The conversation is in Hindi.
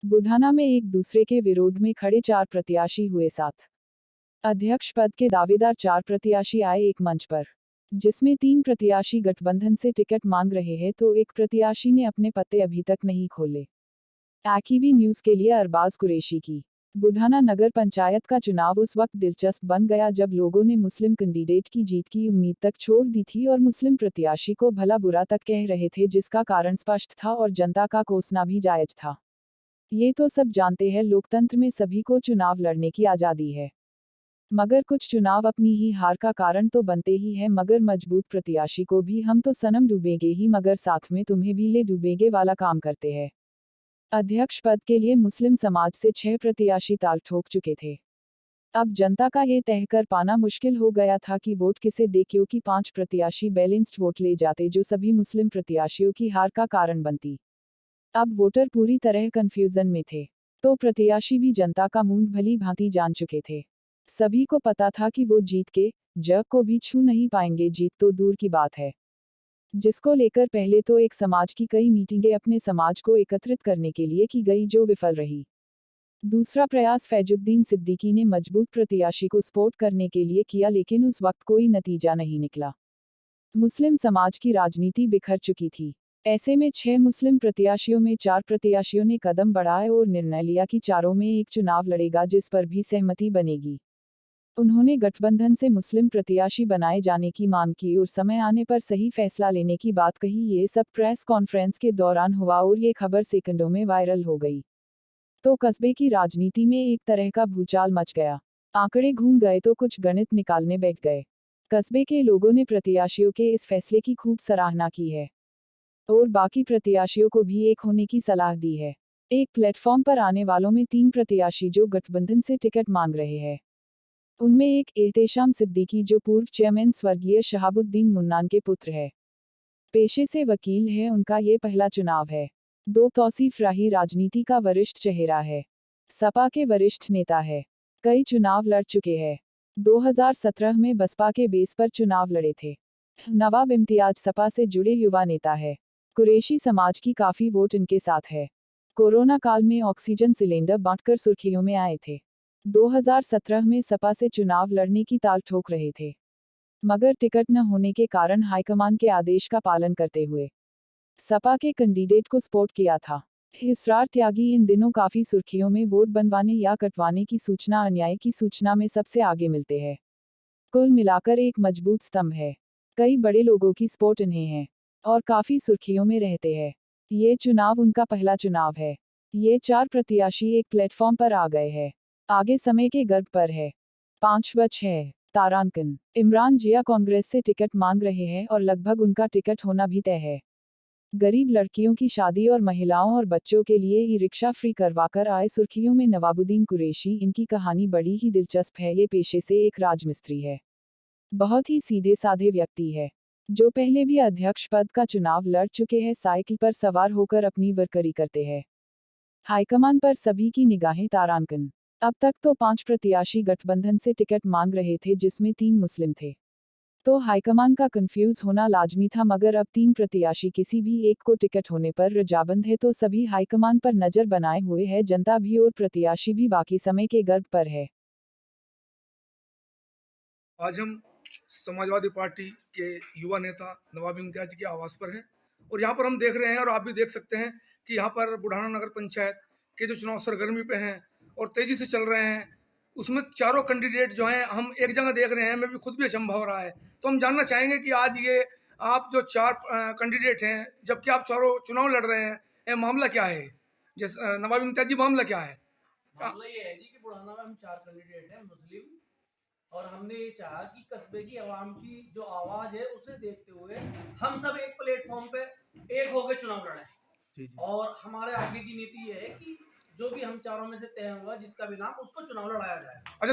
बुढ़ाना में एक दूसरे के विरोध में खड़े 4 प्रत्याशी हुए साथ। अध्यक्ष पद के दावेदार 4 प्रत्याशी आए एक मंच पर, जिसमें 3 प्रत्याशी गठबंधन से टिकट मांग रहे हैं तो एक प्रत्याशी ने अपने पत्ते अभी तक नहीं खोले। AKB न्यूज़ के लिए अरबाज कुरैशी की। बुढ़ाना नगर पंचायत का चुनाव उस वक्त दिलचस्प बन गया जब लोगों ने मुस्लिम कैंडिडेट की जीत की उम्मीद तक छोड़ दी थी और मुस्लिम प्रत्याशी को भला बुरा तक कह रहे थे, जिसका कारण स्पष्ट था और जनता का कोसना भी जायज था। ये तो सब जानते हैं, लोकतंत्र में सभी को चुनाव लड़ने की आज़ादी है, मगर कुछ चुनाव अपनी ही हार का कारण तो बनते ही हैं। मगर मजबूत प्रत्याशी को भी हम तो सनम डूबेंगे ही मगर साथ में तुम्हें भी ले डूबेंगे वाला काम करते हैं। अध्यक्ष पद के लिए मुस्लिम समाज से 6 प्रत्याशी ताल ठोक चुके थे। अब जनता का ये तय कर पाना मुश्किल हो गया था कि वोट किसे दे, क्योंकि 5 प्रत्याशी बैलेंस्ड वोट ले जाते जो सभी मुस्लिम प्रत्याशियों की हार का कारण बनती। अब वोटर पूरी तरह कंफ्यूजन में थे, तो प्रत्याशी भी जनता का मूड भली भांति जान चुके थे। सभी को पता था कि वो जीत के जग को भी छू नहीं पाएंगे, जीत तो दूर की बात है। जिसको लेकर पहले तो एक समाज की कई मीटिंगें अपने समाज को एकत्रित करने के लिए की गई जो विफल रही। दूसरा प्रयास फैजुद्दीन सिद्दीकी ने मजबूत प्रत्याशी को सपोर्ट करने के लिए किया, लेकिन उस वक्त कोई नतीजा नहीं निकला। मुस्लिम समाज की राजनीति बिखर चुकी थी। ऐसे में 6 मुस्लिम प्रत्याशियों में 4 प्रत्याशियों ने कदम बढ़ाए और निर्णय लिया कि चारों में एक चुनाव लड़ेगा जिस पर भी सहमति बनेगी। उन्होंने गठबंधन से मुस्लिम प्रत्याशी बनाए जाने की मांग की और समय आने पर सही फैसला लेने की बात कही। ये सब प्रेस कॉन्फ्रेंस के दौरान हुआ और ये खबर सेकंडों में वायरल हो गई। तो कस्बे की राजनीति में एक तरह का भूचाल मच गया। आंकड़े घूम गए तो कुछ गणित निकालने बैठ गए। कस्बे के लोगों ने प्रत्याशियों के इस फैसले की खूब सराहना की है और बाकी प्रत्याशियों को भी एक होने की सलाह दी है। एक प्लेटफॉर्म पर आने वालों में 3 प्रत्याशी जो गठबंधन से टिकट मांग रहे हैं। उनमें एक एहतेशाम सिद्दीकी जो पूर्व चेयरमैन स्वर्गीय शहाबुद्दीन मुन्नान के पुत्र है, पेशे से वकील है, उनका ये पहला चुनाव है। 2 तौसीफ राही राजनीति का वरिष्ठ चेहरा है, सपा के वरिष्ठ नेता है, कई चुनाव लड़ चुके हैं। 2017 में बसपा के बेस पर चुनाव लड़े थे। नवाब इम्तियाज सपा से जुड़े युवा नेता है। कुरैशी समाज की काफी वोट इनके साथ है। कोरोना काल में ऑक्सीजन सिलेंडर बांटकर सुर्खियों में आए थे। 2017 में सपा से चुनाव लड़ने की ताल ठोक रहे थे, मगर टिकट न होने के कारण हाईकमान के आदेश का पालन करते हुए सपा के कैंडिडेट को सपोर्ट किया था। इसरार त्यागी इन दिनों काफी सुर्खियों में वोट बनवाने या कटवाने की सूचना, अन्याय की सूचना में सबसे आगे मिलते हैं। कुल मिलाकर एक मजबूत स्तंभ है। कई बड़े लोगों की सपोर्ट इन्हें है और काफी सुर्खियों में रहते हैं। ये चुनाव उनका पहला चुनाव है। ये 4 प्रत्याशी एक प्लेटफॉर्म पर आ गए हैं। आगे समय के गर्भ पर है। 5 व 6 तारांकन। इमरान जिया कांग्रेस से टिकट मांग रहे हैं और लगभग उनका टिकट होना भी तय है। गरीब लड़कियों की शादी और महिलाओं और बच्चों के लिए ई रिक्शा फ्री करवाकर आए सुर्खियों में नवाबुद्दीन कुरैशी। इनकी कहानी बड़ी ही दिलचस्प है। ये पेशे से एक राजमिस्त्री है, बहुत ही सीधे साधे व्यक्ति है, जो पहले भी अध्यक्ष पद का चुनाव लड़ चुके हैं। साइकिल पर सवार होकर अपनी वर्करी करते हैं। हाईकमान पर सभी की निगाहें तारांकन। अब तक तो 5 प्रत्याशी गठबंधन से टिकट मांग रहे थे, जिसमें 3 मुस्लिम थे, तो हाईकमान का कंफ्यूज होना लाजमी था। मगर अब 3 प्रत्याशी किसी भी एक को टिकट होने पर रजामंद है, तो सभी हाईकमान पर नजर बनाए हुए है, जनता भी और प्रत्याशी भी। बाकी समय के गर्भ पर है। आज हम समाजवादी पार्टी के युवा नेता नवाब इम्तियाज के आवास पर हैं और यहाँ पर हम देख रहे हैं और आप भी देख सकते हैं कि यहाँ पर बुढ़ाना नगर पंचायत के जो चुनाव सरगर्मी पे हैं और तेजी से चल रहे हैं, उसमें चारों कैंडिडेट जो हैं हम एक जगह देख रहे हैं। मैं भी खुद भी अचंभा हो रहा है। तो हम जानना चाहेंगे कि आज ये आप जो 4 कैंडिडेट हैं, जबकि आप चारों चुनाव लड़ रहे हैं, ये मामला क्या है? जैसे नवाब इम्तियाज जी, मामला क्या है? मामला ये है जी कि बुढ़ाना में हम 4 कैंडिडेट हैं मुस्लिम, और हमने ये चाहा कि कस्बे की आवाम की जो आवाज है उसे देखते हुए हम सब एक प्लेटफॉर्म पे एक होकर चुनाव लड़ें। और हमारे आगे की नीति ये है कि जो भी हम चारों में से तय होगा, जिसका भी नाम, उसको चुनाव लड़ाया जाए।